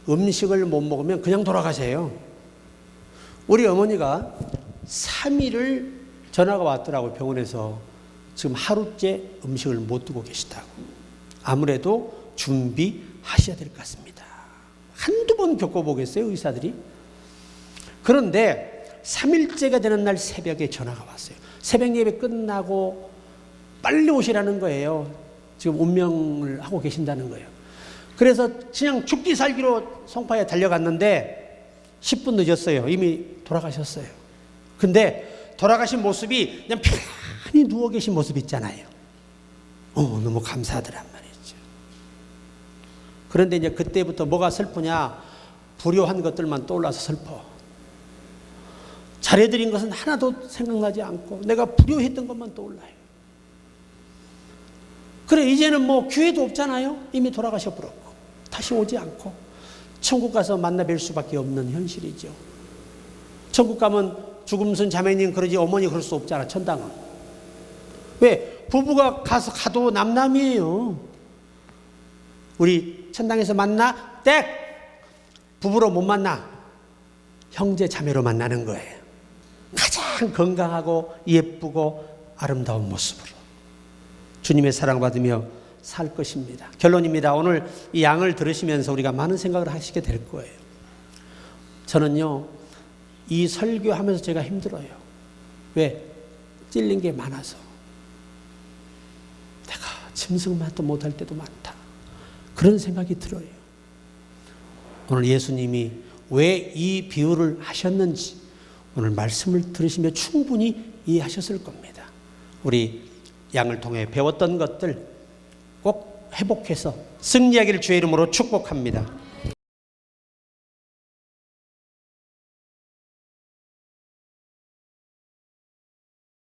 음식을 못 먹으면 그냥 돌아가세요. 우리 어머니가 3일을 전화가 왔더라고요. 병원에서 지금 하루째 음식을 못 두고 계시다고. 아무래도 준비하셔야 될 것 같습니다. 한두 번 겪어보겠어요, 의사들이? 그런데 3일째가 되는 날 새벽에 전화가 왔어요. 새벽 예배 끝나고 빨리 오시라는 거예요. 지금 운명을 하고 계신다는 거예요. 그래서 그냥 죽기 살기로 송파에 달려갔는데 10분 늦었어요. 이미 돌아가셨어요. 근데 돌아가신 모습이 그냥 편히 누워 계신 모습 있잖아요. 너무 감사하더란 말이죠. 그런데 이제 그때부터 뭐가 슬프냐? 불효한 것들만 떠올라서 슬퍼. 잘해드린 것은 하나도 생각나지 않고 내가 불효했던 것만 떠올라요. 그래 이제는 뭐 기회도 없잖아요. 이미 돌아가셔버렸고 다시 오지 않고 천국 가서 만나 뵐 수밖에 없는 현실이죠. 천국 가면 죽음선 자매님 그러지 어머니 그럴 수 없잖아. 천당은. 왜? 부부가 가도 남남이에요. 우리 천당에서 만나? 땡! 부부로 못 만나. 형제 자매로 만나는 거예요. 가장 건강하고 예쁘고 아름다운 모습으로 주님의 사랑받으며 살 것입니다. 결론입니다. 오늘 이 양을 들으시면서 우리가 많은 생각을 하시게 될 거예요. 저는요 이 설교하면서 제가 힘들어요. 왜? 찔린 게 많아서. 내가 짐승만도 못할 때도 많다. 그런 생각이 들어요. 오늘 예수님이 왜 이 비유를 하셨는지 오늘 말씀을 들으시며 충분히 이해하셨을 겁니다. 우리 양을 통해 배웠던 것들 꼭 회복해서 승리하기를 주의 이름으로 축복합니다.